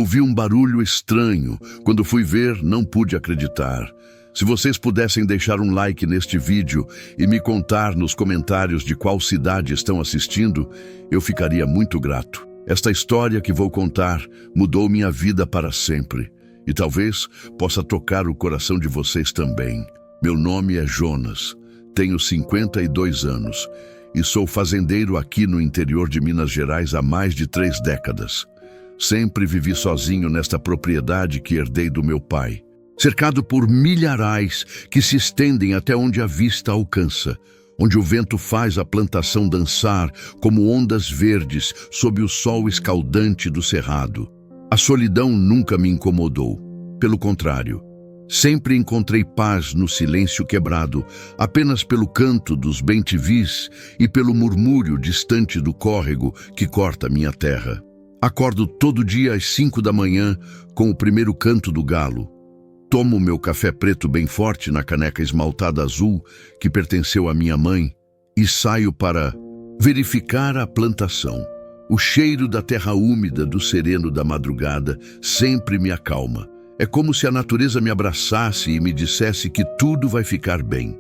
Ouvi um barulho estranho. Quando fui ver, não pude acreditar. Se vocês pudessem deixar um like neste vídeo e me contar nos comentários de qual cidade estão assistindo, eu ficaria muito grato. Esta história que vou contar mudou minha vida para sempre e talvez possa tocar o coração de vocês também. Meu nome é Jonas, tenho 52 anos e sou fazendeiro aqui no interior de Minas Gerais há mais de 3 décadas. Sempre vivi sozinho nesta propriedade que herdei do meu pai, cercado por milharais que se estendem até onde a vista alcança, onde o vento faz a plantação dançar como ondas verdes sob o sol escaldante do cerrado. A solidão nunca me incomodou. Pelo contrário, sempre encontrei paz no silêncio quebrado, apenas pelo canto dos bem-te-vis e pelo murmúrio distante do córrego que corta minha terra. Acordo todo dia às 5 da manhã com o primeiro canto do galo. Tomo meu café preto bem forte na caneca esmaltada azul que pertenceu à minha mãe e saio para verificar a plantação. O cheiro da terra úmida do sereno da madrugada sempre me acalma. É como se a natureza me abraçasse e me dissesse que tudo vai ficar bem.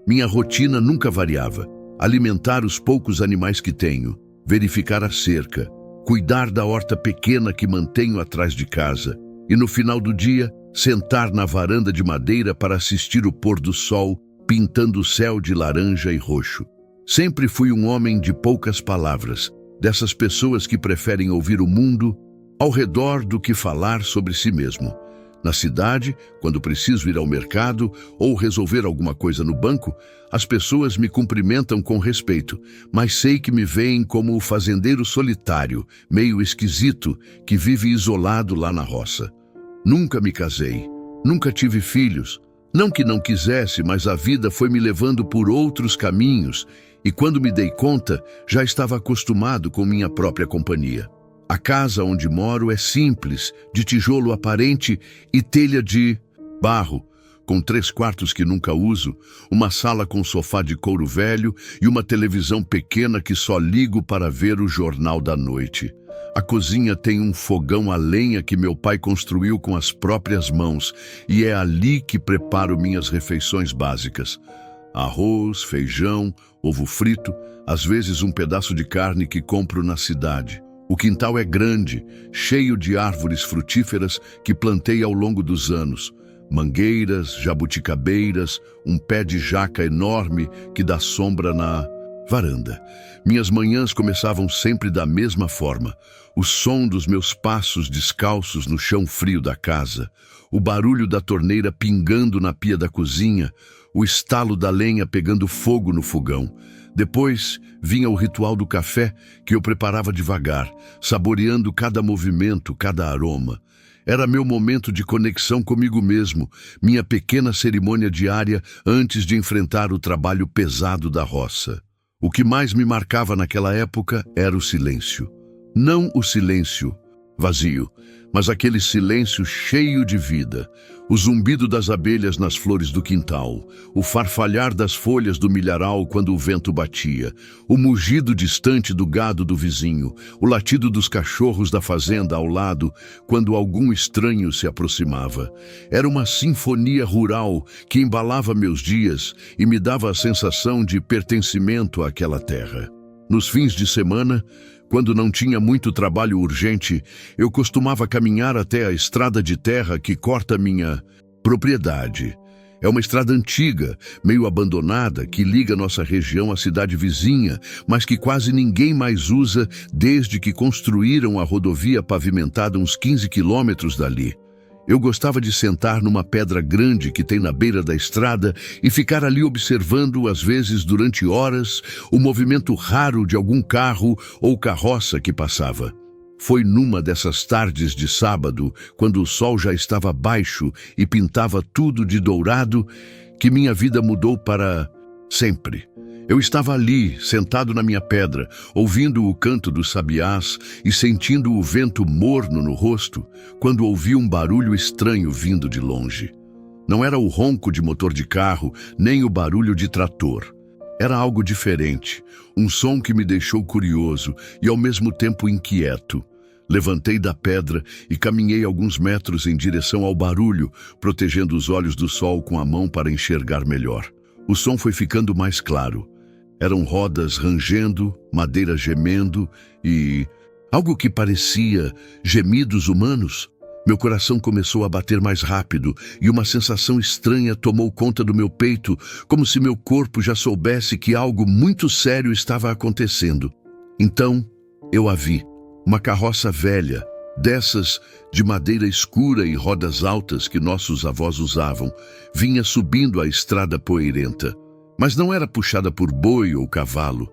Minha rotina nunca variava. Alimentar os poucos animais que tenho, verificar a cerca, cuidar da horta pequena que mantenho atrás de casa e, no final do dia, sentar na varanda de madeira para assistir o pôr do sol pintando o céu de laranja e roxo. Sempre fui um homem de poucas palavras, dessas pessoas que preferem ouvir o mundo ao redor do que falar sobre si mesmo. Na cidade, quando preciso ir ao mercado ou resolver alguma coisa no banco, as pessoas me cumprimentam com respeito, mas sei que me veem como o fazendeiro solitário, meio esquisito, que vive isolado lá na roça. Nunca me casei, nunca tive filhos. Não que não quisesse, mas a vida foi me levando por outros caminhos e quando me dei conta, já estava acostumado com minha própria companhia. A casa onde moro é simples, de tijolo aparente e telha de barro, com 3 quartos que nunca uso, uma sala com sofá de couro velho e uma televisão pequena que só ligo para ver o jornal da noite. A cozinha tem um fogão a lenha que meu pai construiu com as próprias mãos e é ali que preparo minhas refeições básicas. Arroz, feijão, ovo frito, às vezes um pedaço de carne que compro na cidade. O quintal é grande, cheio de árvores frutíferas que plantei ao longo dos anos. Mangueiras, jabuticabeiras, um pé de jaca enorme que dá sombra na varanda. Minhas manhãs começavam sempre da mesma forma. O som dos meus passos descalços no chão frio da casa, o barulho da torneira pingando na pia da cozinha, o estalo da lenha pegando fogo no fogão. Depois vinha o ritual do café que eu preparava devagar, saboreando cada movimento, cada aroma. Era meu momento de conexão comigo mesmo, minha pequena cerimônia diária antes de enfrentar o trabalho pesado da roça. O que mais me marcava naquela época era o silêncio. Não o silêncio vazio, mas aquele silêncio cheio de vida. O zumbido das abelhas nas flores do quintal, o farfalhar das folhas do milharal quando o vento batia, o mugido distante do gado do vizinho, o latido dos cachorros da fazenda ao lado quando algum estranho se aproximava. Era uma sinfonia rural que embalava meus dias e me dava a sensação de pertencimento àquela terra. Nos fins de semana, quando não tinha muito trabalho urgente, eu costumava caminhar até a estrada de terra que corta minha propriedade. É uma estrada antiga, meio abandonada, que liga nossa região à cidade vizinha, mas que quase ninguém mais usa desde que construíram a rodovia pavimentada uns 15 quilômetros dali. Eu gostava de sentar numa pedra grande que tem na beira da estrada e ficar ali observando, às vezes durante horas, o movimento raro de algum carro ou carroça que passava. Foi numa dessas tardes de sábado, quando o sol já estava baixo e pintava tudo de dourado, que minha vida mudou para sempre. Eu estava ali, sentado na minha pedra, ouvindo o canto dos sabiás e sentindo o vento morno no rosto, quando ouvi um barulho estranho vindo de longe. Não era o ronco de motor de carro, nem o barulho de trator. Era algo diferente, um som que me deixou curioso e ao mesmo tempo inquieto. Levantei da pedra e caminhei alguns metros em direção ao barulho, protegendo os olhos do sol com a mão para enxergar melhor. O som foi ficando mais claro. Eram rodas rangendo, madeira gemendo e algo que parecia gemidos humanos. Meu coração começou a bater mais rápido e uma sensação estranha tomou conta do meu peito, como se meu corpo já soubesse que algo muito sério estava acontecendo. Então, eu a vi. Uma carroça velha, dessas de madeira escura e rodas altas que nossos avós usavam, vinha subindo a estrada poeirenta. Mas não era puxada por boi ou cavalo.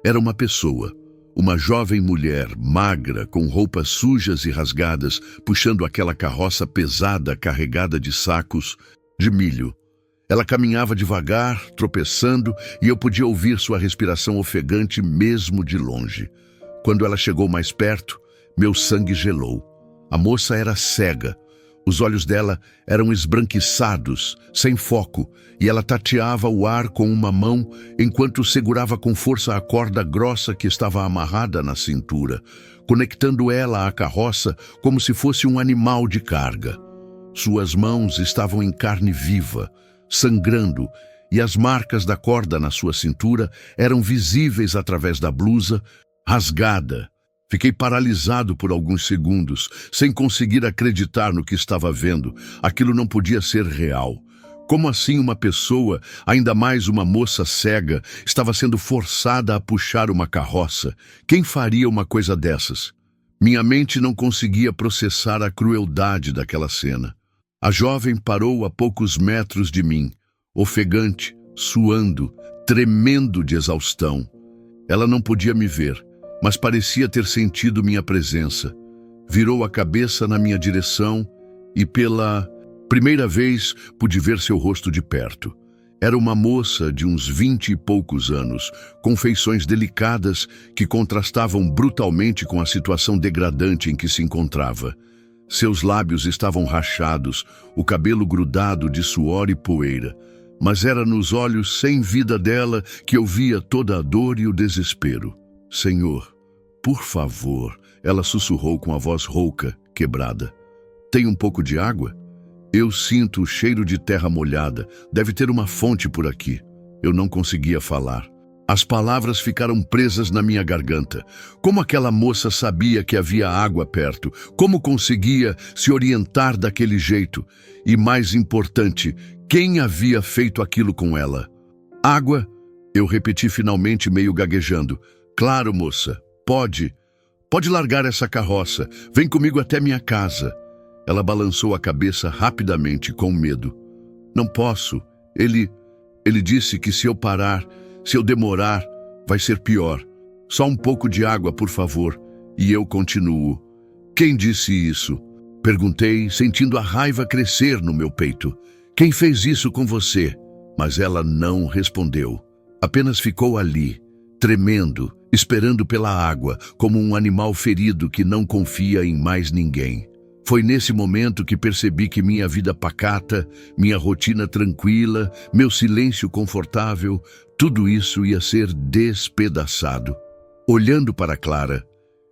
Era uma pessoa, uma jovem mulher, magra, com roupas sujas e rasgadas, puxando aquela carroça pesada carregada de sacos de milho. Ela caminhava devagar, tropeçando, e eu podia ouvir sua respiração ofegante mesmo de longe. Quando ela chegou mais perto, meu sangue gelou. A moça era cega. Os olhos dela eram esbranquiçados, sem foco, e ela tateava o ar com uma mão enquanto segurava com força a corda grossa que estava amarrada na cintura, conectando ela à carroça como se fosse um animal de carga. Suas mãos estavam em carne viva, sangrando, e as marcas da corda na sua cintura eram visíveis através da blusa, rasgada. Fiquei paralisado por alguns segundos, sem conseguir acreditar no que estava vendo. Aquilo não podia ser real. Como assim uma pessoa, ainda mais uma moça cega, estava sendo forçada a puxar uma carroça? Quem faria uma coisa dessas? Minha mente não conseguia processar a crueldade daquela cena. A jovem parou a poucos metros de mim, ofegante, suando, tremendo de exaustão. Ela não podia me ver, mas parecia ter sentido minha presença. Virou a cabeça na minha direção e pela primeira vez pude ver seu rosto de perto. Era uma moça de uns 20 e poucos anos, com feições delicadas que contrastavam brutalmente com a situação degradante em que se encontrava. Seus lábios estavam rachados, o cabelo grudado de suor e poeira, mas era nos olhos sem vida dela que eu via toda a dor e o desespero. Senhor, por favor, ela sussurrou com a voz rouca, quebrada. Tem um pouco de água? Eu sinto o cheiro de terra molhada. Deve ter uma fonte por aqui. Eu não conseguia falar. As palavras ficaram presas na minha garganta. Como aquela moça sabia que havia água perto? Como conseguia se orientar daquele jeito? E mais importante, quem havia feito aquilo com ela? Água? Eu repeti finalmente, meio gaguejando. Claro, moça. Pode largar essa carroça. Vem comigo até minha casa. Ela balançou a cabeça rapidamente, com medo. Não posso. Ele disse que se eu parar, se eu demorar, vai ser pior. Só um pouco de água, por favor. E eu continuo. Quem disse isso? Perguntei, sentindo a raiva crescer no meu peito. Quem fez isso com você? Mas ela não respondeu. Apenas ficou ali, tremendo, esperando pela água, como um animal ferido que não confia em mais ninguém. Foi nesse momento que percebi que minha vida pacata, minha rotina tranquila, meu silêncio confortável, tudo isso ia ser despedaçado. Olhando para Clara,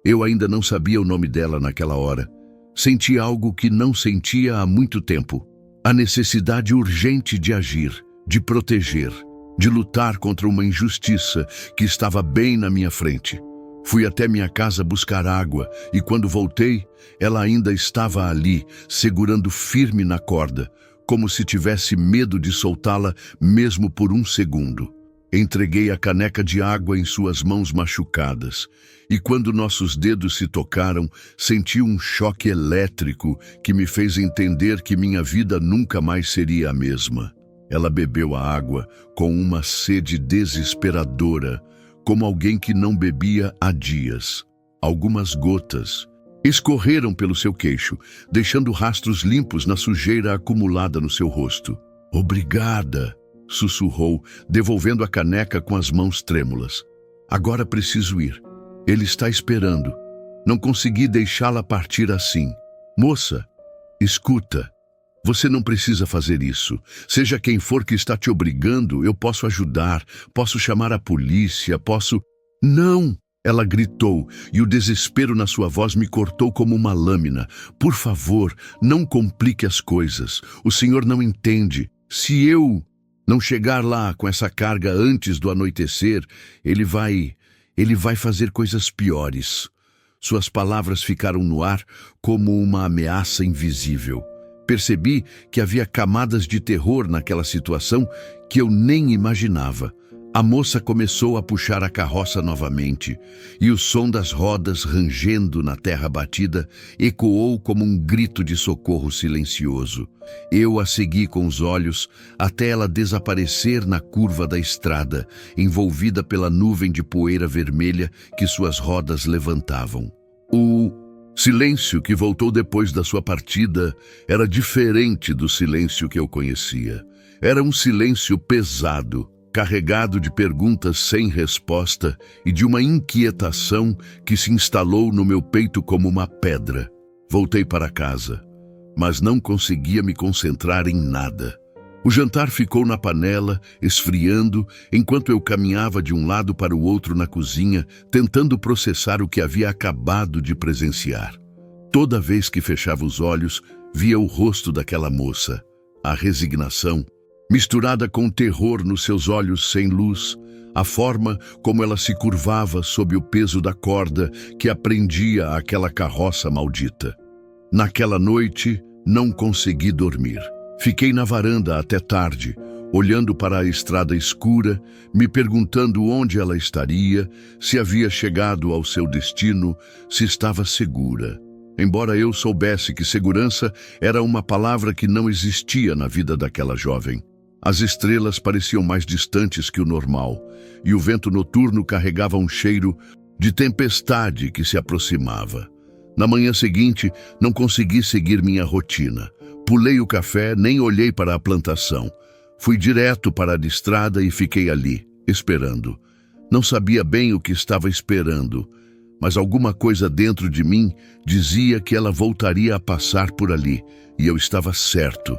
eu ainda não sabia o nome dela naquela hora. Senti algo que não sentia há muito tempo. A necessidade urgente de agir, de proteger, de lutar contra uma injustiça que estava bem na minha frente. Fui até minha casa buscar água e quando voltei, ela ainda estava ali, segurando firme na corda, como se tivesse medo de soltá-la mesmo por um segundo. Entreguei a caneca de água em suas mãos machucadas e quando nossos dedos se tocaram, senti um choque elétrico que me fez entender que minha vida nunca mais seria a mesma. Ela bebeu a água com uma sede desesperadora, como alguém que não bebia há dias. Algumas gotas escorreram pelo seu queixo, deixando rastros limpos na sujeira acumulada no seu rosto. Obrigada, sussurrou, devolvendo a caneca com as mãos trêmulas. Agora preciso ir. Ele está esperando. Não consegui deixá-la partir assim. Moça, escuta. Você não precisa fazer isso. Seja quem for que está te obrigando, eu posso ajudar, posso chamar a polícia, posso... Não! Ela gritou, e o desespero na sua voz me cortou como uma lâmina. Por favor, não complique as coisas. O senhor não entende. Se eu não chegar lá com essa carga antes do anoitecer, ele vai fazer coisas piores. Suas palavras ficaram no ar como uma ameaça invisível. Percebi que havia camadas de terror naquela situação que eu nem imaginava. A moça começou a puxar a carroça novamente, e o som das rodas rangendo na terra batida ecoou como um grito de socorro silencioso. Eu a segui com os olhos até ela desaparecer na curva da estrada, envolvida pela nuvem de poeira vermelha que suas rodas levantavam. O silêncio que voltou depois da sua partida era diferente do silêncio que eu conhecia. Era um silêncio pesado, carregado de perguntas sem resposta e de uma inquietação que se instalou no meu peito como uma pedra. Voltei para casa, mas não conseguia me concentrar em nada. O jantar ficou na panela, esfriando, enquanto eu caminhava de um lado para o outro na cozinha, tentando processar o que havia acabado de presenciar. Toda vez que fechava os olhos, via o rosto daquela moça, a resignação, misturada com terror nos seus olhos sem luz, a forma como ela se curvava sob o peso da corda que a prendia àquela carroça maldita. Naquela noite, não consegui dormir. Fiquei na varanda até tarde, olhando para a estrada escura, me perguntando onde ela estaria, se havia chegado ao seu destino, se estava segura. Embora eu soubesse que segurança era uma palavra que não existia na vida daquela jovem. As estrelas pareciam mais distantes que o normal, e o vento noturno carregava um cheiro de tempestade que se aproximava. Na manhã seguinte, não consegui seguir minha rotina. Pulei o café, nem olhei para a plantação. Fui direto para a estrada e fiquei ali, esperando. Não sabia bem o que estava esperando, mas alguma coisa dentro de mim dizia que ela voltaria a passar por ali, e eu estava certo.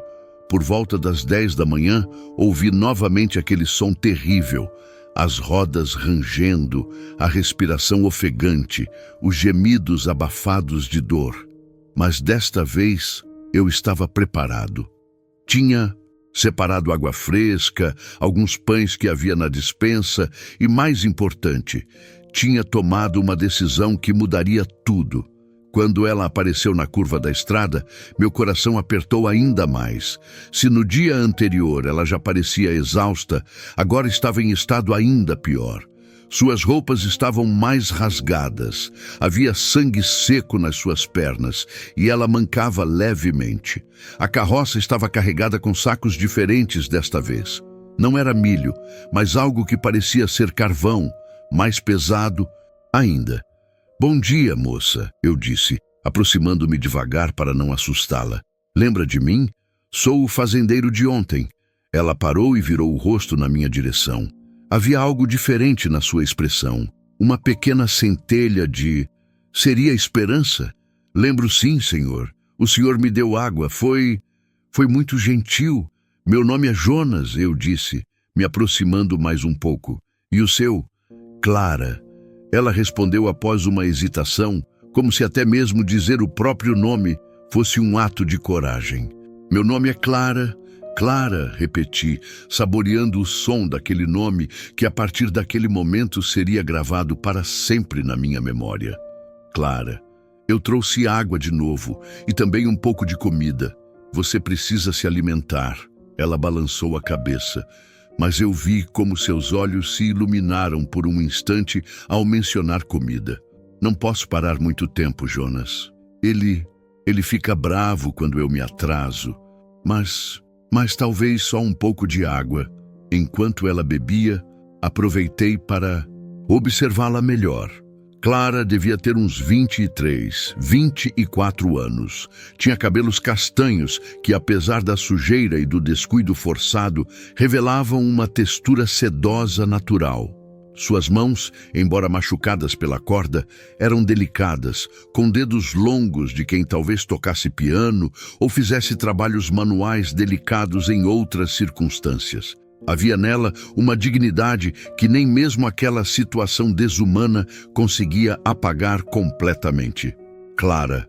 Por volta das 10 da manhã, ouvi novamente aquele som terrível, as rodas rangendo, a respiração ofegante, os gemidos abafados de dor. Mas desta vez eu estava preparado. Tinha separado água fresca, alguns pães que havia na despensa e, mais importante, tinha tomado uma decisão que mudaria tudo. Quando ela apareceu na curva da estrada, meu coração apertou ainda mais. Se no dia anterior ela já parecia exausta, agora estava em estado ainda pior. Suas roupas estavam mais rasgadas, havia sangue seco nas suas pernas e ela mancava levemente. A carroça estava carregada com sacos diferentes desta vez. Não era milho, mas algo que parecia ser carvão, mais pesado ainda. "Bom dia, moça", eu disse, aproximando-me devagar para não assustá-la. "Lembra de mim? Sou o fazendeiro de ontem." Ela parou e virou o rosto na minha direção. Havia algo diferente na sua expressão, uma pequena centelha de... Seria esperança? "Lembro sim, senhor. O senhor me deu água. Foi muito gentil. Meu nome é Jonas", eu disse, me aproximando mais um pouco. "E o seu?" "Clara." Ela respondeu após uma hesitação, como se até mesmo dizer o próprio nome fosse um ato de coragem. "Meu nome é Clara." "Clara", repeti, saboreando o som daquele nome que a partir daquele momento seria gravado para sempre na minha memória. "Clara, eu trouxe água de novo e também um pouco de comida. Você precisa se alimentar." Ela balançou a cabeça, mas eu vi como seus olhos se iluminaram por um instante ao mencionar comida. "Não posso parar muito tempo, Jonas. Ele fica bravo quando eu me atraso, mas talvez só um pouco de água." Enquanto ela bebia, aproveitei para observá-la melhor. Clara devia ter uns 24 anos. Tinha cabelos castanhos que, apesar da sujeira e do descuido forçado, revelavam uma textura sedosa natural. Suas mãos, embora machucadas pela corda, eram delicadas, com dedos longos de quem talvez tocasse piano ou fizesse trabalhos manuais delicados em outras circunstâncias. Havia nela uma dignidade que nem mesmo aquela situação desumana conseguia apagar completamente. Clara,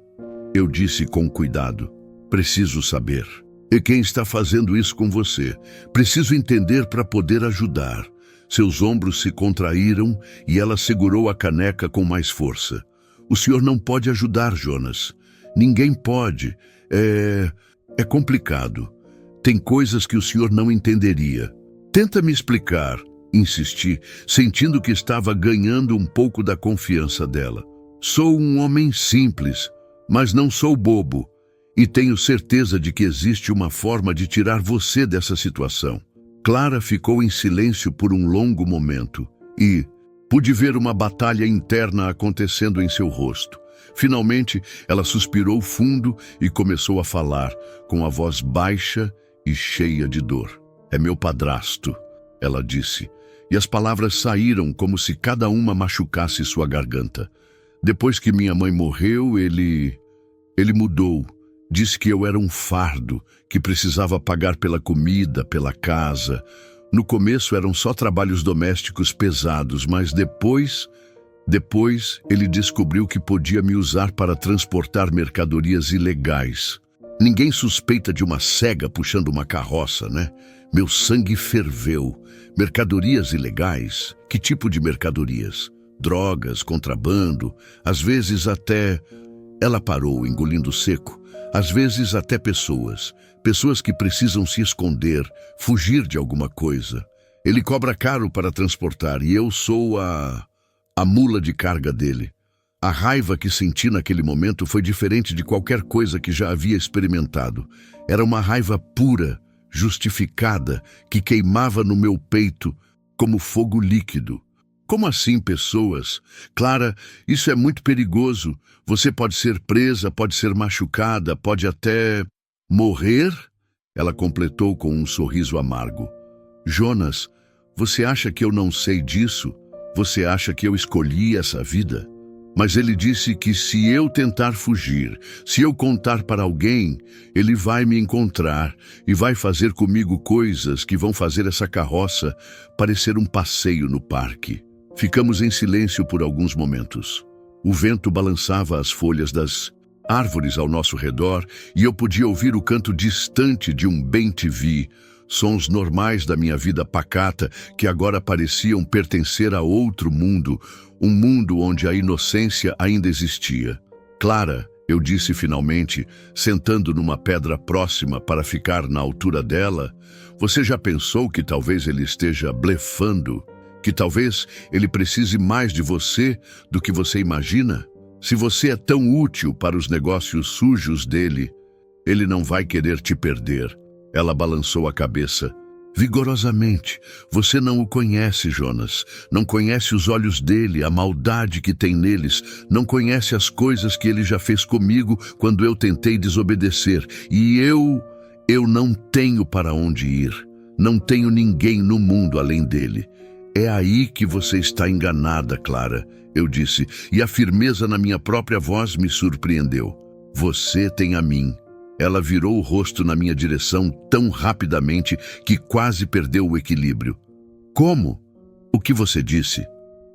eu disse com cuidado, preciso saber. E quem está fazendo isso com você? Preciso entender para poder ajudar. Seus ombros se contraíram e ela segurou a caneca com mais força. O senhor não pode ajudar, Jonas. Ninguém pode. É complicado. Tem coisas que o senhor não entenderia. Tenta me explicar, insisti, sentindo que estava ganhando um pouco da confiança dela. Sou um homem simples, mas não sou bobo. E tenho certeza de que existe uma forma de tirar você dessa situação. Clara ficou em silêncio por um longo momento e pude ver uma batalha interna acontecendo em seu rosto. Finalmente, ela suspirou fundo e começou a falar, com a voz baixa e cheia de dor. É meu padrasto, ela disse, e as palavras saíram como se cada uma machucasse sua garganta. Depois que minha mãe morreu, ele mudou. Disse que eu era um fardo, que precisava pagar pela comida, pela casa. No começo eram só trabalhos domésticos pesados, mas depois ele descobriu que podia me usar para transportar mercadorias ilegais. Ninguém suspeita de uma cega puxando uma carroça, né? Meu sangue ferveu. Mercadorias ilegais? Que tipo de mercadorias? Drogas, contrabando, às vezes até... Ela parou, engolindo seco. Às vezes até pessoas que precisam se esconder, fugir de alguma coisa. Ele cobra caro para transportar e eu sou a mula de carga dele. A raiva que senti naquele momento foi diferente de qualquer coisa que já havia experimentado. Era uma raiva pura, justificada, que queimava no meu peito como fogo líquido. Como assim, pessoas? Clara, isso é muito perigoso. Você pode ser presa, pode ser machucada, pode até morrer? Ela completou com um sorriso amargo. Jonas, você acha que eu não sei disso? Você acha que eu escolhi essa vida? Mas ele disse que se eu tentar fugir, se eu contar para alguém, ele vai me encontrar e vai fazer comigo coisas que vão fazer essa carroça parecer um passeio no parque. Ficamos em silêncio por alguns momentos. O vento balançava as folhas das árvores ao nosso redor e eu podia ouvir o canto distante de um bem-te-vi, sons normais da minha vida pacata que agora pareciam pertencer a outro mundo, um mundo onde a inocência ainda existia. Clara, eu disse finalmente, sentando numa pedra próxima para ficar na altura dela, você já pensou que talvez ele esteja blefando? Que talvez ele precise mais de você do que você imagina? Se você é tão útil para os negócios sujos dele, ele não vai querer te perder. Ela balançou a cabeça. Vigorosamente. Você não o conhece, Jonas. Não conhece os olhos dele, a maldade que tem neles. Não conhece as coisas que ele já fez comigo quando eu tentei desobedecer. E eu não tenho para onde ir. Não tenho ninguém no mundo além dele. É aí que você está enganada, Clara, eu disse, e a firmeza na minha própria voz me surpreendeu. Você tem a mim. Ela virou o rosto na minha direção tão rapidamente que quase perdeu o equilíbrio. Como? O que você disse?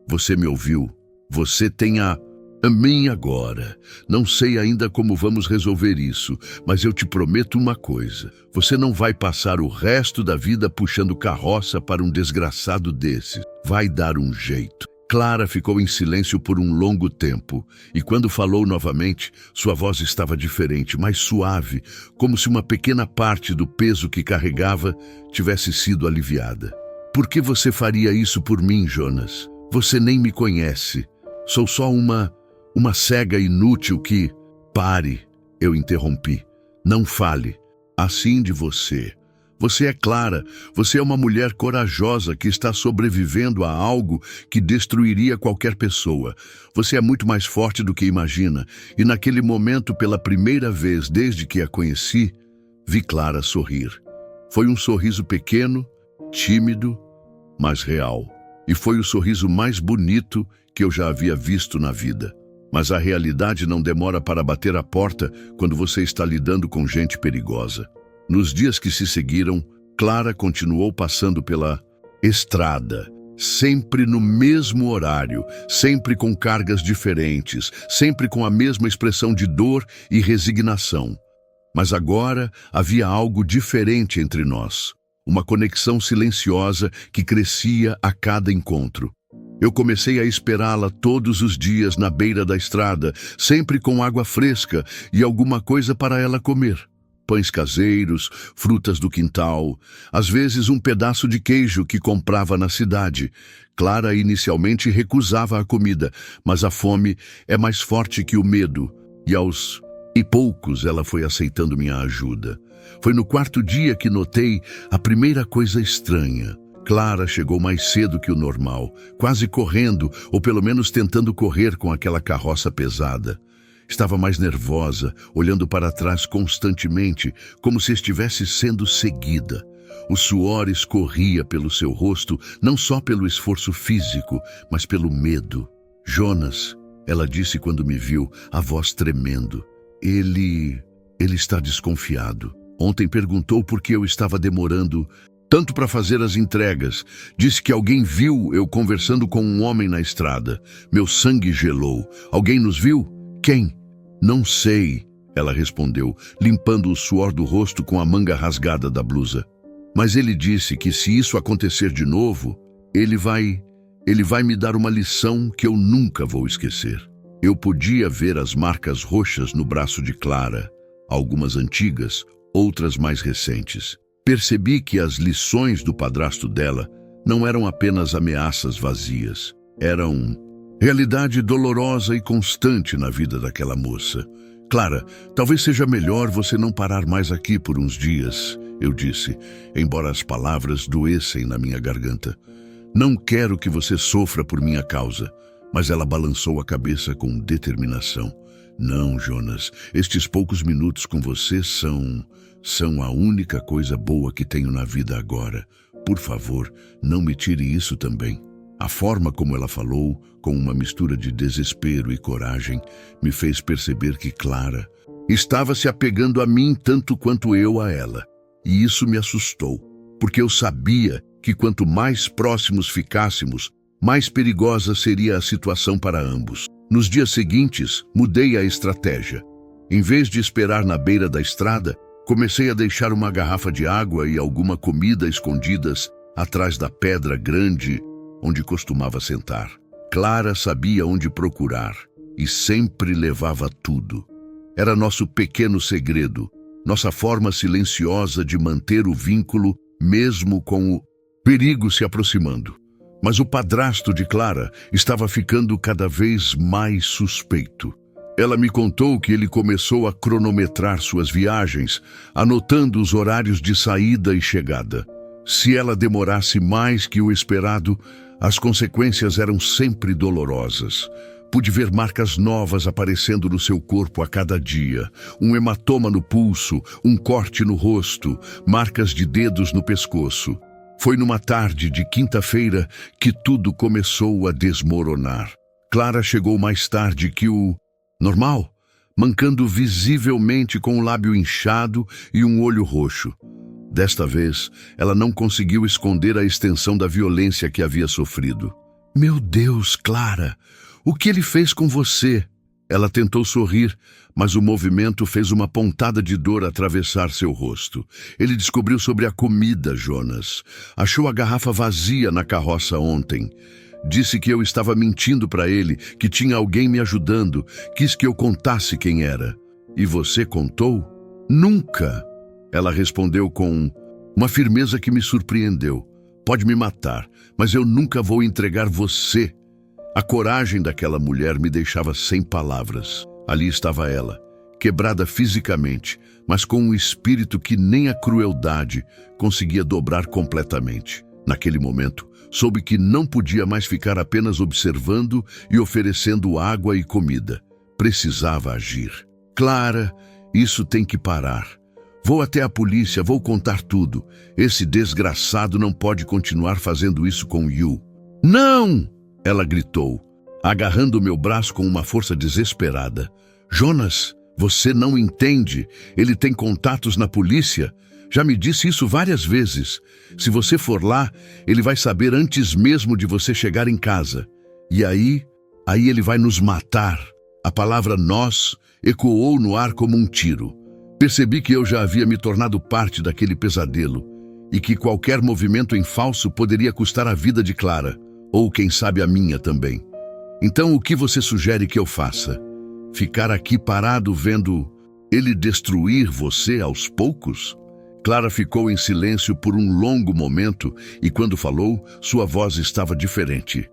Você me ouviu? Você tem a mim agora. Não sei ainda como vamos resolver isso, mas eu te prometo uma coisa. Você não vai passar o resto da vida puxando carroça para um desgraçado desses. Vai dar um jeito. Clara ficou em silêncio por um longo tempo, e quando falou novamente, sua voz estava diferente, mais suave, como se uma pequena parte do peso que carregava tivesse sido aliviada. Por que você faria isso por mim, Jonas? Você nem me conhece. Sou só uma cega inútil que... Pare, eu interrompi. Não fale. Assim de você. Você é Clara, você é uma mulher corajosa que está sobrevivendo a algo que destruiria qualquer pessoa. Você é muito mais forte do que imagina, e naquele momento, pela primeira vez desde que a conheci, vi Clara sorrir. Foi um sorriso pequeno, tímido, mas real. E foi o sorriso mais bonito que eu já havia visto na vida. Mas a realidade não demora para bater a porta quando você está lidando com gente perigosa. Nos dias que se seguiram, Clara continuou passando pela estrada, sempre no mesmo horário, sempre com cargas diferentes, sempre com a mesma expressão de dor e resignação. Mas agora havia algo diferente entre nós, uma conexão silenciosa que crescia a cada encontro. Eu comecei a esperá-la todos os dias na beira da estrada, sempre com água fresca e alguma coisa para ela comer. Pães caseiros, frutas do quintal, às vezes um pedaço de queijo que comprava na cidade. Clara inicialmente recusava a comida, mas a fome é mais forte que o medo, e aos poucos ela foi aceitando minha ajuda. Foi no quarto dia que notei a primeira coisa estranha. Clara chegou mais cedo que o normal, quase correndo, ou pelo menos tentando correr com aquela carroça pesada. Estava mais nervosa, olhando para trás constantemente, como se estivesse sendo seguida. O suor escorria pelo seu rosto, não só pelo esforço físico, mas pelo medo. Jonas, ela disse quando me viu, a voz tremendo. Ele está desconfiado. Ontem perguntou por que eu estava demorando tanto para fazer as entregas. Disse que alguém viu eu conversando com um homem na estrada. Meu sangue gelou. Alguém nos viu? Quem? Não sei, ela respondeu, limpando o suor do rosto com a manga rasgada da blusa. Mas ele disse que se isso acontecer de novo, ele vai me dar uma lição que eu nunca vou esquecer. Eu podia ver as marcas roxas no braço de Clara, algumas antigas, outras mais recentes. Percebi que as lições do padrasto dela não eram apenas ameaças vazias. Eram realidade dolorosa e constante na vida daquela moça. Clara, talvez seja melhor você não parar mais aqui por uns dias, eu disse, embora as palavras doessem na minha garganta. Não quero que você sofra por minha causa. Mas ela balançou a cabeça com determinação. Não, Jonas, estes poucos minutos com você são a única coisa boa que tenho na vida agora. Por favor, não me tire isso também. A forma como ela falou, com uma mistura de desespero e coragem, me fez perceber que Clara estava se apegando a mim tanto quanto eu a ela. E isso me assustou, porque eu sabia que quanto mais próximos ficássemos, mais perigosa seria a situação para ambos. Nos dias seguintes, mudei a estratégia. Em vez de esperar na beira da estrada, comecei a deixar uma garrafa de água e alguma comida escondidas atrás da pedra grande onde costumava sentar. Clara sabia onde procurar e sempre levava tudo. Era nosso pequeno segredo, nossa forma silenciosa de manter o vínculo mesmo com o perigo se aproximando. Mas o padrasto de Clara estava ficando cada vez mais suspeito. Ela me contou que ele começou a cronometrar suas viagens, anotando os horários de saída e chegada. Se ela demorasse mais que o esperado, as consequências eram sempre dolorosas. Pude ver marcas novas aparecendo no seu corpo a cada dia. Um hematoma no pulso, um corte no rosto, marcas de dedos no pescoço. Foi numa tarde de quinta-feira que tudo começou a desmoronar. Clara chegou mais tarde que o normal, mancando visivelmente com o lábio inchado e um olho roxo. Desta vez, ela não conseguiu esconder a extensão da violência que havia sofrido. Meu Deus, Clara, o que ele fez com você? Ela tentou sorrir, mas o movimento fez uma pontada de dor atravessar seu rosto. Ele descobriu sobre a comida, Jonas. Achou a garrafa vazia na carroça ontem. Disse que eu estava mentindo para ele, que tinha alguém me ajudando. Quis que eu contasse quem era. E você contou? Nunca! Ela respondeu com uma firmeza que me surpreendeu. Pode me matar, mas eu nunca vou entregar você. A coragem daquela mulher me deixava sem palavras. Ali estava ela, quebrada fisicamente, mas com um espírito que nem a crueldade conseguia dobrar completamente. Naquele momento, soube que não podia mais ficar apenas observando e oferecendo água e comida. Precisava agir. Clara, isso tem que parar. Vou até a polícia, vou contar tudo. Esse desgraçado não pode continuar fazendo isso com Yu. Não! Ela gritou, agarrando meu braço com uma força desesperada. Jonas, você não entende. Ele tem contatos na polícia. Já me disse isso várias vezes. Se você for lá, ele vai saber antes mesmo de você chegar em casa. E aí ele vai nos matar. A palavra nós ecoou no ar como um tiro. Percebi que eu já havia me tornado parte daquele pesadelo e que qualquer movimento em falso poderia custar a vida de Clara, ou quem sabe a minha também. Então o que você sugere que eu faça? Ficar aqui parado vendo ele destruir você aos poucos? Clara ficou em silêncio por um longo momento e quando falou, sua voz estava diferente.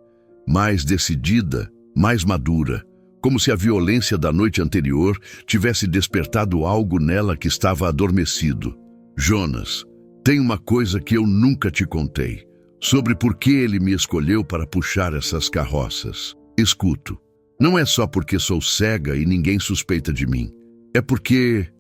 Mais decidida, mais madura, como se a violência da noite anterior tivesse despertado algo nela que estava adormecido. Jonas, tem uma coisa que eu nunca te contei, sobre por que ele me escolheu para puxar essas carroças. Escuto. Não é só porque sou cega e ninguém suspeita de mim. É porque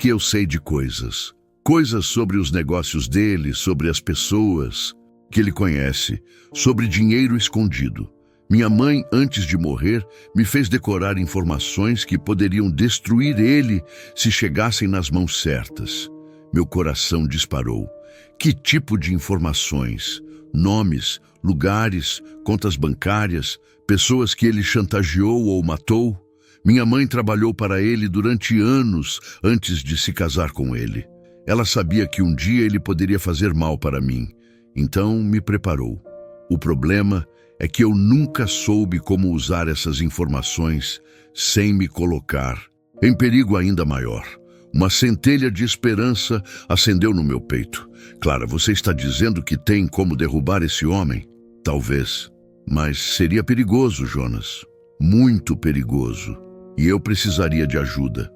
eu sei de coisas. Coisas sobre os negócios dele, sobre as pessoas que ele conhece, sobre dinheiro escondido. Minha mãe, antes de morrer, me fez decorar informações que poderiam destruir ele se chegassem nas mãos certas. Meu coração disparou. Que tipo de informações? Nomes, lugares, contas bancárias, pessoas que ele chantageou ou matou? Minha mãe trabalhou para ele durante anos antes de se casar com ele. Ela sabia que um dia ele poderia fazer mal para mim, então me preparou. O problema é que eu nunca soube como usar essas informações sem me colocar em perigo ainda maior. Uma centelha de esperança acendeu no meu peito. Clara, você está dizendo que tem como derrubar esse homem? Talvez, mas seria perigoso, Jonas. Muito perigoso. E eu precisaria de ajuda.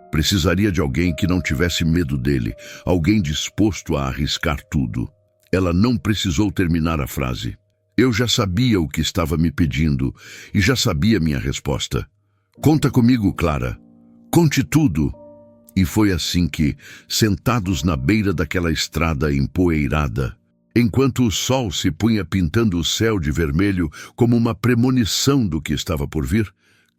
Precisaria de alguém que não tivesse medo dele, alguém disposto a arriscar tudo. Ela não precisou terminar a frase. Eu já sabia o que estava me pedindo e já sabia minha resposta. Conta comigo, Clara. Conte tudo. E foi assim que, sentados na beira daquela estrada empoeirada, enquanto o sol se punha pintando o céu de vermelho como uma premonição do que estava por vir,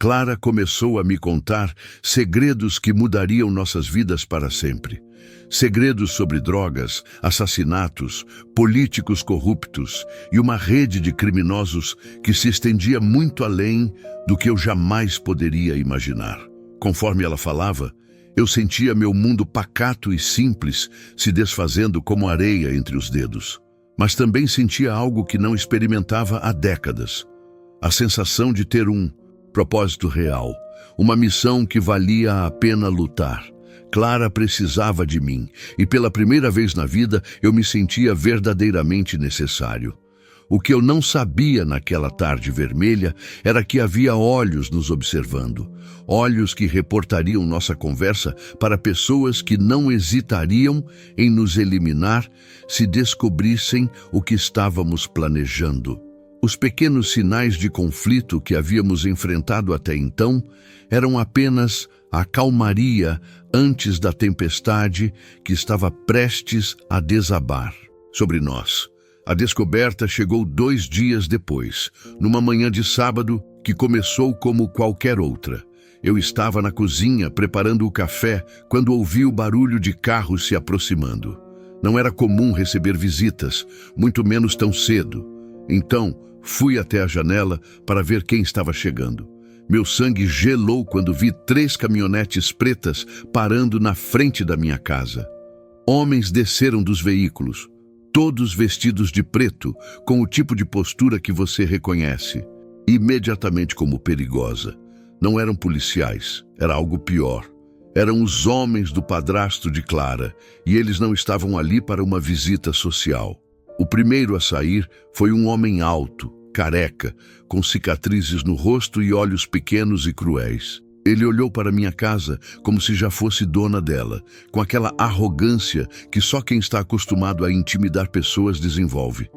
Clara começou a me contar segredos que mudariam nossas vidas para sempre. Segredos sobre drogas, assassinatos, políticos corruptos e uma rede de criminosos que se estendia muito além do que eu jamais poderia imaginar. Conforme ela falava, eu sentia meu mundo pacato e simples se desfazendo como areia entre os dedos. Mas também sentia algo que não experimentava há décadas. A sensação de ter um propósito real, uma missão que valia a pena lutar. Clara precisava de mim, e pela primeira vez na vida eu me sentia verdadeiramente necessário. O que eu não sabia naquela tarde vermelha era que havia olhos nos observando, olhos que reportariam nossa conversa para pessoas que não hesitariam em nos eliminar se descobrissem o que estávamos planejando. Os pequenos sinais de conflito que havíamos enfrentado até então eram apenas a calmaria antes da tempestade que estava prestes a desabar sobre nós. A descoberta chegou 2 dias depois, numa manhã de sábado que começou como qualquer outra. Eu estava na cozinha preparando o café quando ouvi o barulho de carros se aproximando. Não era comum receber visitas, muito menos tão cedo. Então, fui até a janela para ver quem estava chegando. Meu sangue gelou quando vi 3 caminhonetes pretas parando na frente da minha casa. Homens desceram dos veículos, todos vestidos de preto, com o tipo de postura que você reconhece, imediatamente como perigosa. Não eram policiais, era algo pior. Eram os homens do padrasto de Clara, e eles não estavam ali para uma visita social. O primeiro a sair foi um homem alto, careca, com cicatrizes no rosto e olhos pequenos e cruéis. Ele olhou para minha casa como se já fosse dona dela, com aquela arrogância que só quem está acostumado a intimidar pessoas desenvolve.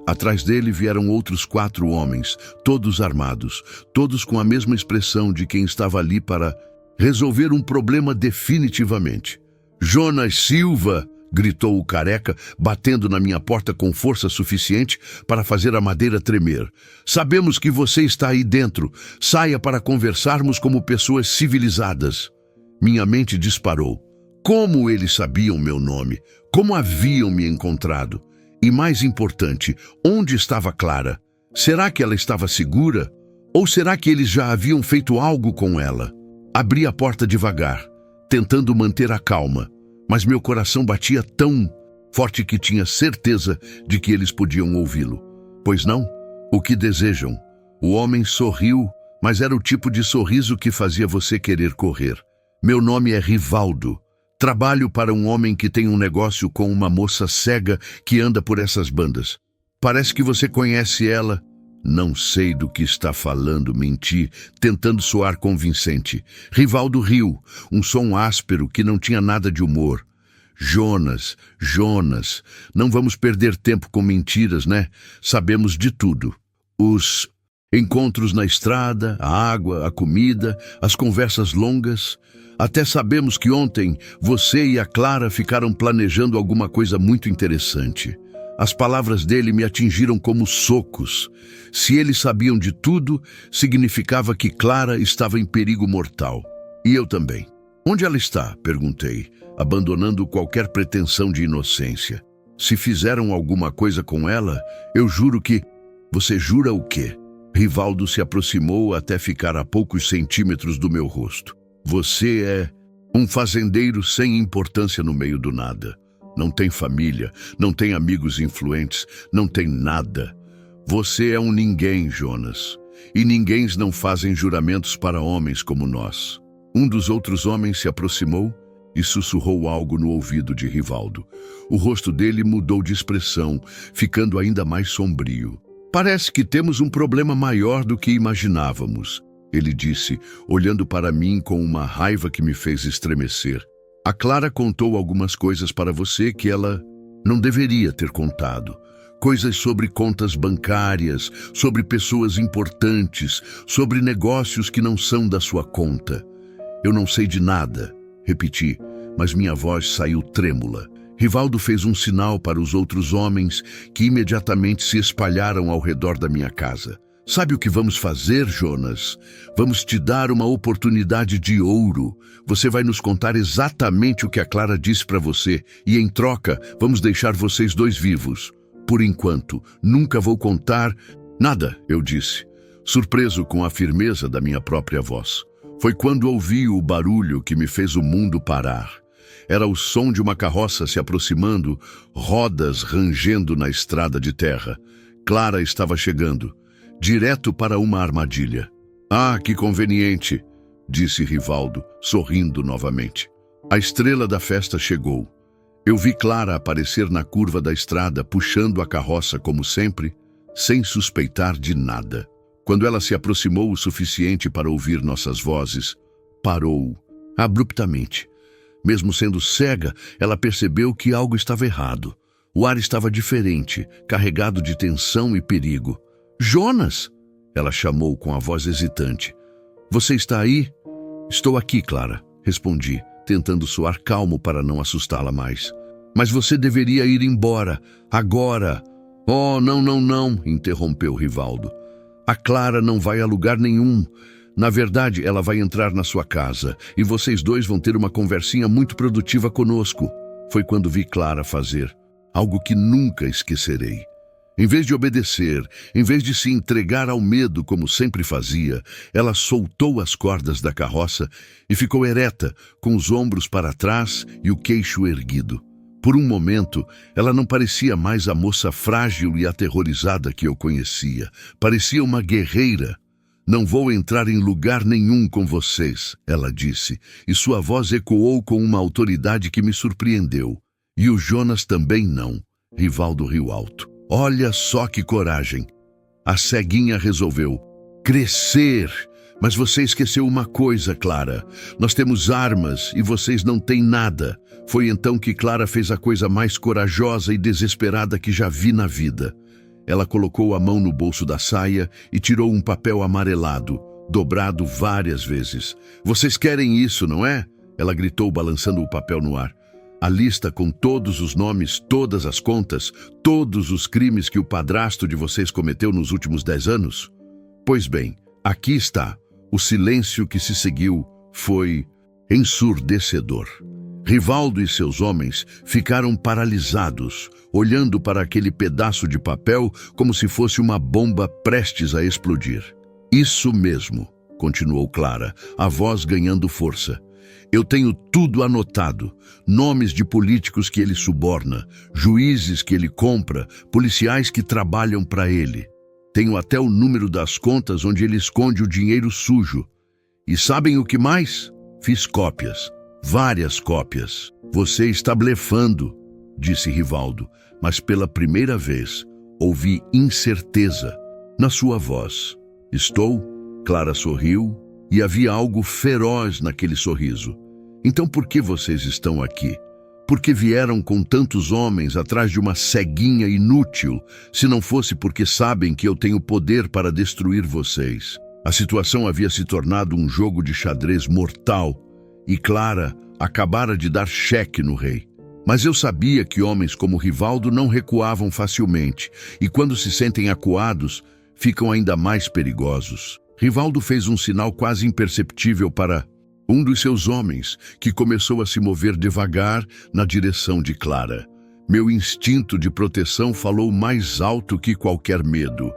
Atrás dele vieram outros 4 homens, todos armados, todos com a mesma expressão de quem estava ali para resolver um problema definitivamente. Jonas Silva! Gritou o careca, batendo na minha porta com força suficiente para fazer a madeira tremer. Sabemos que você está aí dentro. Saia para conversarmos como pessoas civilizadas. Minha mente disparou. Como eles sabiam meu nome? Como haviam me encontrado? E mais importante, onde estava Clara? Será que ela estava segura? Ou será que eles já haviam feito algo com ela? Abri a porta devagar, tentando manter a calma, mas meu coração batia tão forte que tinha certeza de que eles podiam ouvi-lo. Pois não? O que desejam? O homem sorriu, mas era o tipo de sorriso que fazia você querer correr. Meu nome é Rivaldo. Trabalho para um homem que tem um negócio com uma moça cega que anda por essas bandas. Parece que você conhece ela. Não sei do que está falando, menti, tentando soar convincente. Rivaldo riu, um som áspero que não tinha nada de humor. Jonas, não vamos perder tempo com mentiras, né? Sabemos de tudo. Os encontros na estrada, a água, a comida, as conversas longas. Até sabemos que ontem você e a Clara ficaram planejando alguma coisa muito interessante. As palavras dele me atingiram como socos. Se eles sabiam de tudo, significava que Clara estava em perigo mortal. E eu também. Onde ela está? Perguntei, abandonando qualquer pretensão de inocência. Se fizeram alguma coisa com ela, eu juro que... Você jura o quê? Rivaldo se aproximou até ficar a poucos centímetros do meu rosto. Você é um fazendeiro sem importância no meio do nada. Não tem família, não tem amigos influentes, não tem nada. Você é um ninguém, Jonas. E ninguéms não fazem juramentos para homens como nós. Um dos outros homens se aproximou e sussurrou algo no ouvido de Rivaldo. O rosto dele mudou de expressão, ficando ainda mais sombrio. Parece que temos um problema maior do que imaginávamos, ele disse, olhando para mim com uma raiva que me fez estremecer. A Clara contou algumas coisas para você que ela não deveria ter contado. Coisas sobre contas bancárias, sobre pessoas importantes, sobre negócios que não são da sua conta. Eu não sei de nada, repeti, mas minha voz saiu trêmula. Rivaldo fez um sinal para os outros homens que imediatamente se espalharam ao redor da minha casa. Sabe o que vamos fazer, Jonas? Vamos te dar uma oportunidade de ouro. Você vai nos contar exatamente o que a Clara disse para você e, em troca, vamos deixar vocês dois vivos. Por enquanto, nunca vou contar nada, eu disse, surpreso com a firmeza da minha própria voz. Foi quando ouvi o barulho que me fez o mundo parar. Era o som de uma carroça se aproximando, rodas rangendo na estrada de terra. Clara estava chegando, direto para uma armadilha. Ah, que conveniente, disse Rivaldo, sorrindo novamente. A estrela da festa chegou. Eu vi Clara aparecer na curva da estrada, puxando a carroça como sempre, sem suspeitar de nada. Quando ela se aproximou o suficiente para ouvir nossas vozes, parou, abruptamente. Mesmo sendo cega, ela percebeu que algo estava errado. O ar estava diferente, carregado de tensão e perigo. Jonas! Ela chamou com a voz hesitante. Você está aí? Estou aqui, Clara, respondi, tentando soar calmo para não assustá-la mais. Mas você deveria ir embora, agora. Oh, não, interrompeu Rivaldo. A Clara não vai a lugar nenhum. Na verdade, ela vai entrar na sua casa e vocês dois vão ter uma conversinha muito produtiva conosco. Foi quando vi Clara fazer algo que nunca esquecerei. Em vez de obedecer, em vez de se entregar ao medo como sempre fazia, ela soltou as cordas da carroça e ficou ereta, com os ombros para trás e o queixo erguido. Por um momento, ela não parecia mais a moça frágil e aterrorizada que eu conhecia. Parecia uma guerreira. Não vou entrar em lugar nenhum com vocês, ela disse, e sua voz ecoou com uma autoridade que me surpreendeu. E o Jonas também não. Rivaldo riu alto. Olha só que coragem. A ceguinha resolveu crescer. Mas você esqueceu uma coisa, Clara. Nós temos armas e vocês não têm nada. Foi então que Clara fez a coisa mais corajosa e desesperada que já vi na vida. Ela colocou a mão no bolso da saia e tirou um papel amarelado, dobrado várias vezes. Vocês querem isso, não é? Ela gritou, balançando o papel no ar. A lista com todos os nomes, todas as contas, todos os crimes que o padrasto de vocês cometeu nos últimos 10 anos? Pois bem, aqui está. O silêncio que se seguiu foi ensurdecedor. Rivaldo e seus homens ficaram paralisados, olhando para aquele pedaço de papel como se fosse uma bomba prestes a explodir. Isso mesmo, continuou Clara, a voz ganhando força. Eu tenho tudo anotado, nomes de políticos que ele suborna, juízes que ele compra, policiais que trabalham para ele. Tenho até o número das contas onde ele esconde o dinheiro sujo. E sabem o que mais? Fiz cópias, várias cópias. Você está blefando, disse Rivaldo, mas pela primeira vez ouvi incerteza na sua voz. Estou? Clara sorriu e havia algo feroz naquele sorriso. Então por que vocês estão aqui? Por que vieram com tantos homens atrás de uma ceguinha inútil, se não fosse porque sabem que eu tenho poder para destruir vocês? A situação havia se tornado um jogo de xadrez mortal e Clara acabara de dar cheque no rei. Mas eu sabia que homens como Rivaldo não recuavam facilmente e quando se sentem acuados, ficam ainda mais perigosos. Rivaldo fez um sinal quase imperceptível para um dos seus homens, que começou a se mover devagar na direção de Clara. Meu instinto de proteção falou mais alto que qualquer medo.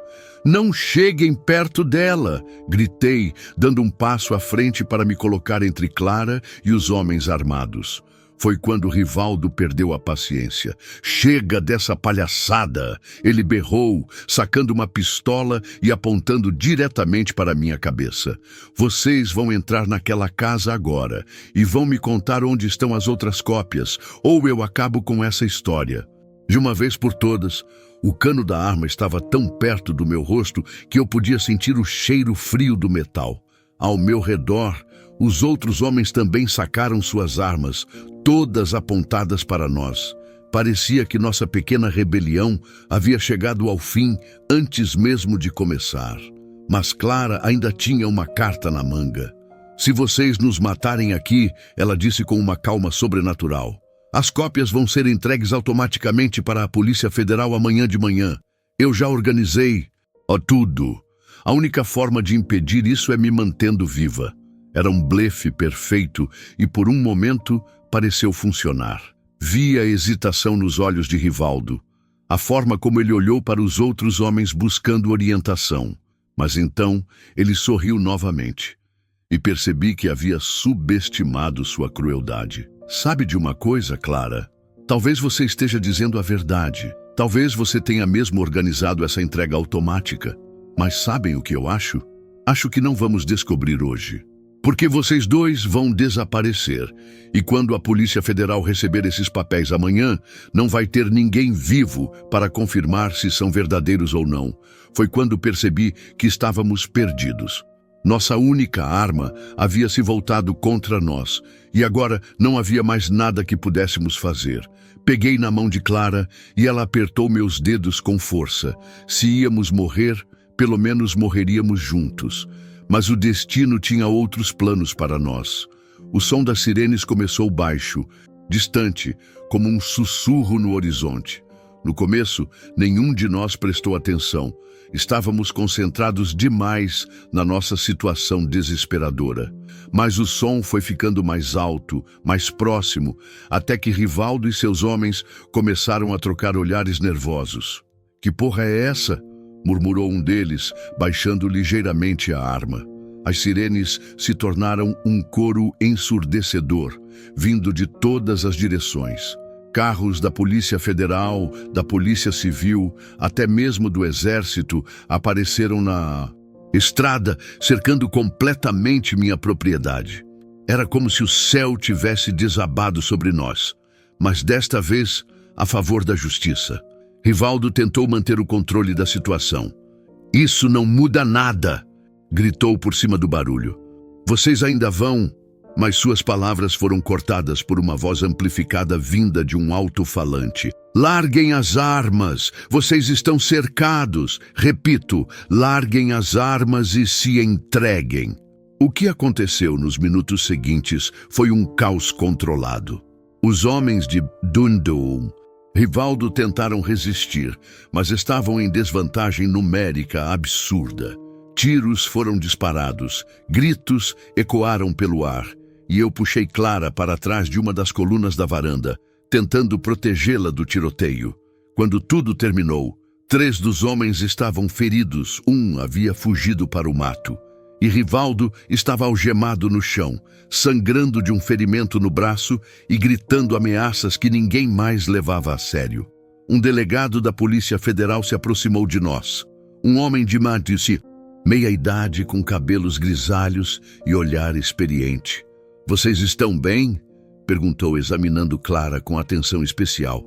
Não cheguem perto dela, gritei, dando um passo à frente para me colocar entre Clara e os homens armados. Foi quando Rivaldo perdeu a paciência. Chega dessa palhaçada! Ele berrou, sacando uma pistola e apontando diretamente para minha cabeça. Vocês vão entrar naquela casa agora e vão me contar onde estão as outras cópias, ou eu acabo com essa história. De uma vez por todas, o cano da arma estava tão perto do meu rosto que eu podia sentir o cheiro frio do metal. Ao meu redor, os outros homens também sacaram suas armas, todas apontadas para nós. Parecia que nossa pequena rebelião havia chegado ao fim antes mesmo de começar. Mas Clara ainda tinha uma carta na manga. Se vocês nos matarem aqui, ela disse com uma calma sobrenatural, as cópias vão ser entregues automaticamente para a Polícia Federal amanhã de manhã. Eu já organizei tudo. A única forma de impedir isso é me mantendo viva. Era um blefe perfeito e por um momento pareceu funcionar. Vi a hesitação nos olhos de Rivaldo, a forma como ele olhou para os outros homens buscando orientação. Mas então ele sorriu novamente e percebi que havia subestimado sua crueldade. Sabe de uma coisa, Clara? Talvez você esteja dizendo a verdade. Talvez você tenha mesmo organizado essa entrega automática. Mas sabem o que eu acho? Acho que não vamos descobrir hoje. Porque vocês dois vão desaparecer. E quando a Polícia Federal receber esses papéis amanhã, não vai ter ninguém vivo para confirmar se são verdadeiros ou não. Foi quando percebi que estávamos perdidos. Nossa única arma havia se voltado contra nós, e agora não havia mais nada que pudéssemos fazer. Peguei na mão de Clara e ela apertou meus dedos com força. Se íamos morrer, pelo menos morreríamos juntos. Mas o destino tinha outros planos para nós. O som das sirenes começou baixo, distante, como um sussurro no horizonte. No começo, nenhum de nós prestou atenção. Estávamos concentrados demais na nossa situação desesperadora. Mas o som foi ficando mais alto, mais próximo, até que Rivaldo e seus homens começaram a trocar olhares nervosos. "Que porra é essa?" murmurou um deles, baixando ligeiramente a arma. As sirenes se tornaram um coro ensurdecedor, vindo de todas as direções. Carros da Polícia Federal, da Polícia Civil, até mesmo do Exército apareceram na estrada, cercando completamente minha propriedade. Era como se o céu tivesse desabado sobre nós, mas desta vez a favor da justiça. Rivaldo tentou manter o controle da situação. "Isso não muda nada!" gritou por cima do barulho. "Vocês ainda vão..." Mas suas palavras foram cortadas por uma voz amplificada vinda de um alto-falante. "Larguem as armas! Vocês estão cercados! Repito, larguem as armas e se entreguem!" O que aconteceu nos minutos seguintes foi um caos controlado. Os homens de Dundum, Rivaldo tentaram resistir, mas estavam em desvantagem numérica absurda. Tiros foram disparados, gritos ecoaram pelo ar, e eu puxei Clara para trás de uma das colunas da varanda, tentando protegê-la do tiroteio. Quando tudo terminou, 3 dos homens estavam feridos, um havia fugido para o mato. E Rivaldo estava algemado no chão, sangrando de um ferimento no braço e gritando ameaças que ninguém mais levava a sério. Um delegado da Polícia Federal se aproximou de nós. Um homem de meia-idade, com cabelos grisalhos e olhar experiente. "Vocês estão bem?" perguntou, examinando Clara com atenção especial.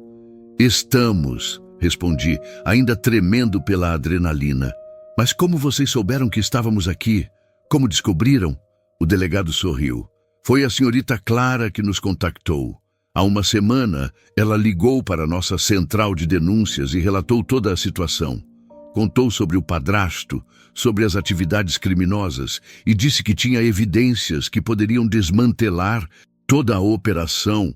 "Estamos", respondi, ainda tremendo pela adrenalina. "Mas como vocês souberam que estávamos aqui? Como descobriram?" O delegado sorriu. "Foi a senhorita Clara que nos contactou. Há uma semana, ela ligou para a nossa central de denúncias e relatou toda a situação. Contou sobre o padrasto, sobre as atividades criminosas e disse que tinha evidências que poderiam desmantelar toda a operação."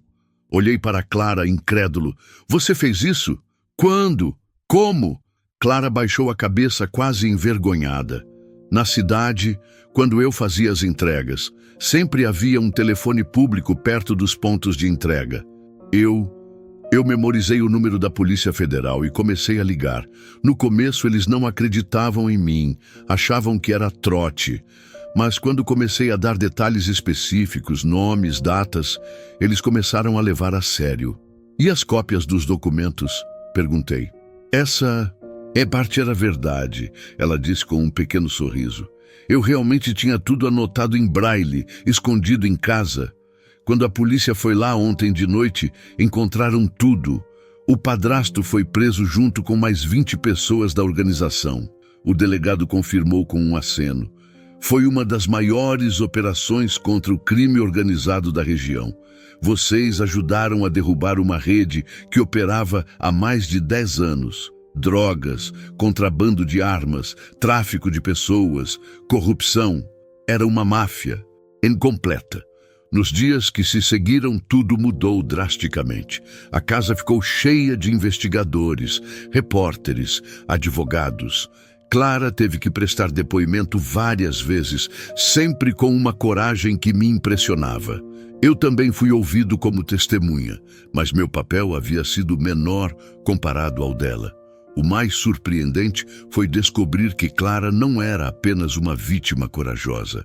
Olhei para Clara, incrédulo. "Você fez isso? Quando? Como?" Clara baixou a cabeça, quase envergonhada. "Na cidade, quando eu fazia as entregas, sempre havia um telefone público perto dos pontos de entrega. Eu memorizei o número da Polícia Federal e comecei a ligar. No começo eles não acreditavam em mim, achavam que era trote. Mas quando comecei a dar detalhes específicos, nomes, datas, eles começaram a levar a sério." "E as cópias dos documentos?" perguntei. "Essa parte era verdade", ela disse com um pequeno sorriso. "Eu realmente tinha tudo anotado em braille, escondido em casa. Quando a polícia foi lá ontem de noite, encontraram tudo. O padrasto foi preso junto com mais 20 pessoas da organização." O delegado confirmou com um aceno. "Foi uma das maiores operações contra o crime organizado da região. Vocês ajudaram a derrubar uma rede que operava há mais de 10 anos. Drogas, contrabando de armas, tráfico de pessoas, corrupção. Era uma máfia incompleta. Nos dias que se seguiram, tudo mudou drasticamente. A casa ficou cheia de investigadores, repórteres, advogados. Clara teve que prestar depoimento várias vezes, sempre com uma coragem que me impressionava. Eu também fui ouvido como testemunha, mas meu papel havia sido menor comparado ao dela. O mais surpreendente foi descobrir que Clara não era apenas uma vítima corajosa.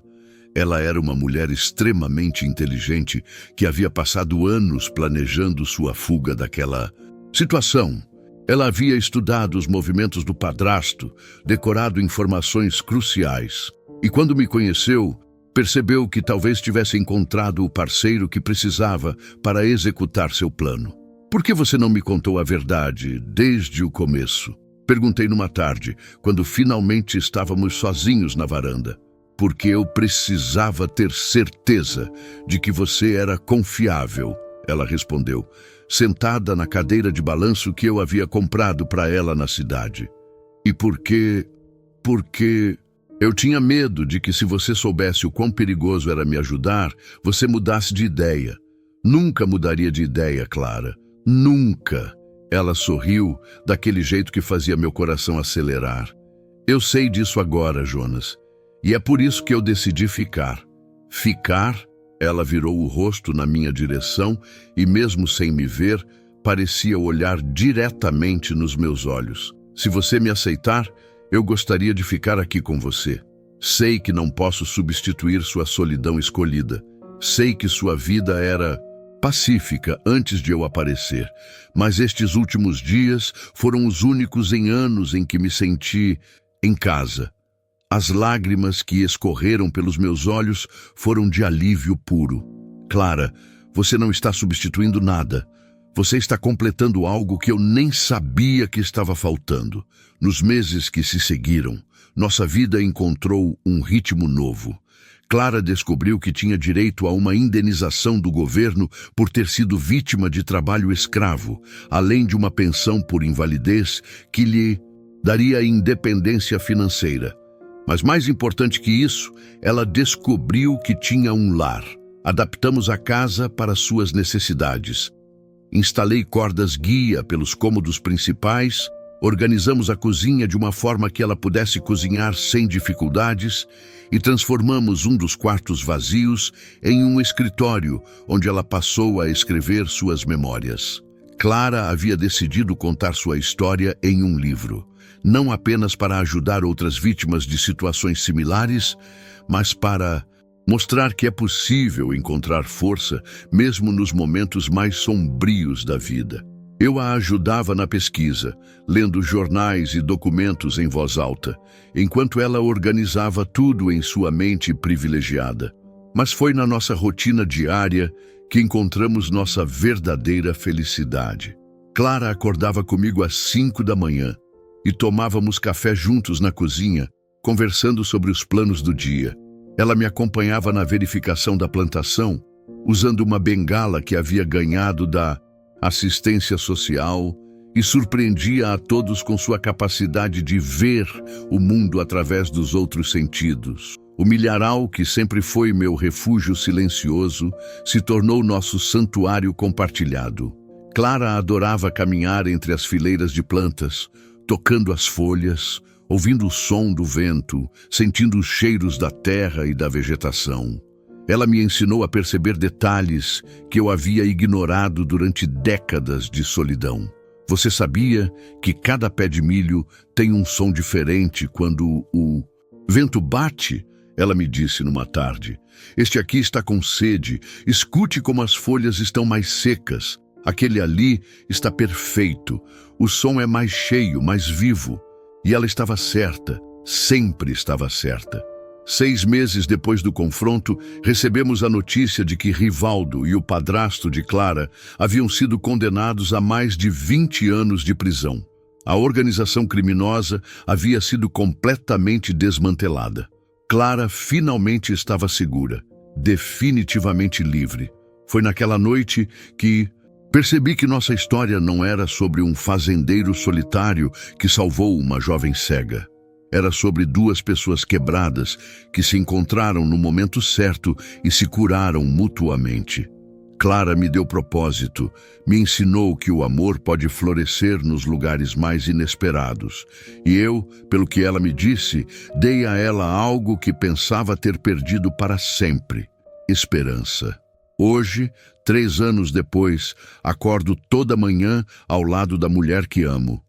Ela era uma mulher extremamente inteligente que havia passado anos planejando sua fuga daquela situação. Ela havia estudado os movimentos do padrasto, decorado informações cruciais. E quando me conheceu, percebeu que talvez tivesse encontrado o parceiro que precisava para executar seu plano. "Por que você não me contou a verdade desde o começo?" perguntei numa tarde, quando finalmente estávamos sozinhos na varanda. "Porque eu precisava ter certeza de que você era confiável", ela respondeu, sentada na cadeira de balanço que eu havia comprado para ela na cidade. "E porque eu tinha medo de que, se você soubesse o quão perigoso era me ajudar, você mudasse de ideia." "Nunca mudaria de ideia, Clara. Nunca." Ela sorriu daquele jeito que fazia meu coração acelerar. "Eu sei disso agora, Jonas. E é por isso que eu decidi ficar." "Ficar?" Ela virou o rosto na minha direção e, mesmo sem me ver, parecia olhar diretamente nos meus olhos. "Se você me aceitar, eu gostaria de ficar aqui com você. Sei que não posso substituir sua solidão escolhida. Sei que sua vida era pacífica antes de eu aparecer, mas estes últimos dias foram os únicos em anos em que me senti em casa." As lágrimas que escorreram pelos meus olhos foram de alívio puro. "Clara, você não está substituindo nada. Você está completando algo que eu nem sabia que estava faltando." Nos meses que se seguiram, nossa vida encontrou um ritmo novo. Clara descobriu que tinha direito a uma indenização do governo por ter sido vítima de trabalho escravo, além de uma pensão por invalidez que lhe daria independência financeira. Mas mais importante que isso, ela descobriu que tinha um lar. Adaptamos a casa para suas necessidades. Instalei cordas guia pelos cômodos principais, Organizamos a cozinha de uma forma que ela pudesse cozinhar sem dificuldades e transformamos um dos quartos vazios em um escritório onde ela passou a escrever suas memórias. Clara havia decidido contar sua história em um livro, não apenas para ajudar outras vítimas de situações similares, mas para mostrar que é possível encontrar força mesmo nos momentos mais sombrios da vida. Eu a ajudava na pesquisa, lendo jornais e documentos em voz alta, enquanto ela organizava tudo em sua mente privilegiada. Mas foi na nossa rotina diária que encontramos nossa verdadeira felicidade. Clara acordava comigo às 5 da manhã e tomávamos café juntos na cozinha, conversando sobre os planos do dia. Ela me acompanhava na verificação da plantação, usando uma bengala que havia ganhado da assistência social e surpreendia a todos com sua capacidade de ver o mundo através dos outros sentidos. O milharal, que sempre foi meu refúgio silencioso, se tornou nosso santuário compartilhado. Clara adorava caminhar entre as fileiras de plantas, tocando as folhas, ouvindo o som do vento, sentindo os cheiros da terra e da vegetação. Ela me ensinou a perceber detalhes que eu havia ignorado durante décadas de solidão. Você sabia que cada pé de milho tem um som diferente quando o vento bate? Ela me disse numa tarde. Este aqui está com sede, escute como as folhas estão mais secas. Aquele ali está perfeito, o som é mais cheio, mais vivo. E ela estava certa, sempre estava certa. 6 meses depois do confronto, recebemos a notícia de que Rivaldo e o padrasto de Clara haviam sido condenados a mais de 20 anos de prisão. A organização criminosa havia sido completamente desmantelada. Clara finalmente estava segura, definitivamente livre. Foi naquela noite que percebi que nossa história não era sobre um fazendeiro solitário que salvou uma jovem cega. Era sobre 2 pessoas quebradas que se encontraram no momento certo e se curaram mutuamente. Clara me deu propósito, me ensinou que o amor pode florescer nos lugares mais inesperados. E eu, pelo que ela me disse, dei a ela algo que pensava ter perdido para sempre: esperança. Hoje, 3 anos depois, acordo toda manhã ao lado da mulher que amo.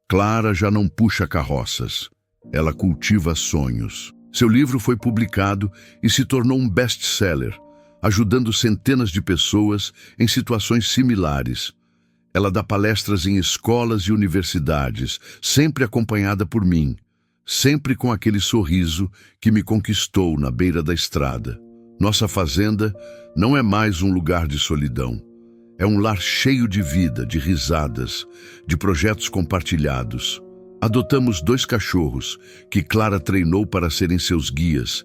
Clara já não puxa carroças. Ela cultiva sonhos. Seu livro foi publicado e se tornou um best-seller, ajudando centenas de pessoas em situações similares. Ela dá palestras em escolas e universidades, sempre acompanhada por mim, sempre com aquele sorriso que me conquistou na beira da estrada. Nossa fazenda não é mais um lugar de solidão. É um lar cheio de vida, de risadas, de projetos compartilhados. Adotamos 2 cachorros, que Clara treinou para serem seus guias.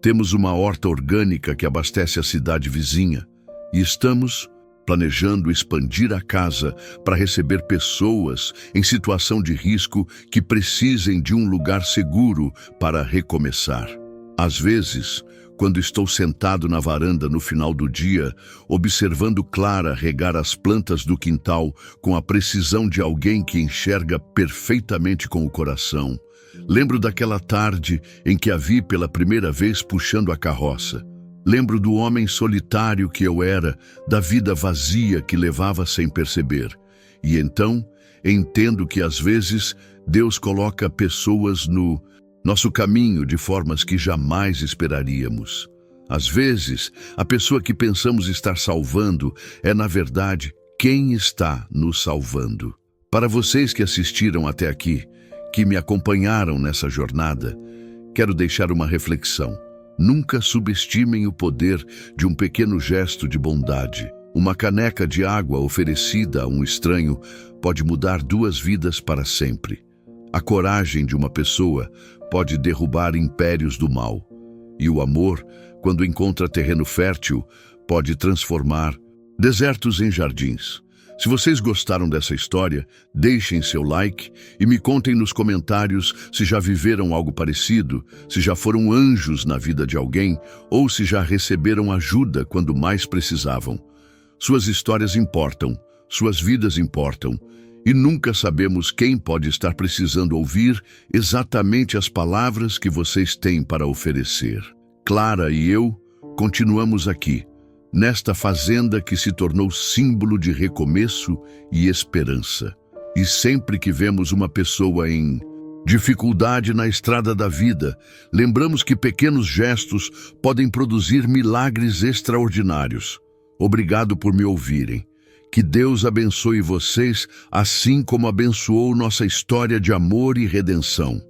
Temos uma horta orgânica que abastece a cidade vizinha. E estamos planejando expandir a casa para receber pessoas em situação de risco que precisem de um lugar seguro para recomeçar. Às vezes, quando estou sentado na varanda no final do dia, observando Clara regar as plantas do quintal com a precisão de alguém que enxerga perfeitamente com o coração, lembro daquela tarde em que a vi pela primeira vez puxando a carroça. Lembro do homem solitário que eu era, da vida vazia que levava sem perceber. E então, entendo que às vezes Deus coloca pessoas no nosso caminho de formas que jamais esperaríamos. Às vezes, a pessoa que pensamos estar salvando é, na verdade, quem está nos salvando. Para vocês que assistiram até aqui, que me acompanharam nessa jornada, quero deixar uma reflexão. Nunca subestimem o poder de um pequeno gesto de bondade. Uma caneca de água oferecida a um estranho pode mudar 2 vidas para sempre. A coragem de uma pessoa pode derrubar impérios do mal. E o amor, quando encontra terreno fértil, pode transformar desertos em jardins. Se vocês gostaram dessa história, deixem seu like e me contem nos comentários se já viveram algo parecido, se já foram anjos na vida de alguém ou se já receberam ajuda quando mais precisavam. Suas histórias importam, suas vidas importam, E nunca sabemos quem pode estar precisando ouvir exatamente as palavras que vocês têm para oferecer. Clara e eu continuamos aqui, nesta fazenda que se tornou símbolo de recomeço e esperança. E sempre que vemos uma pessoa em dificuldade na estrada da vida, lembramos que pequenos gestos podem produzir milagres extraordinários. Obrigado por me ouvirem. Que Deus abençoe vocês, assim como abençoou nossa história de amor e redenção.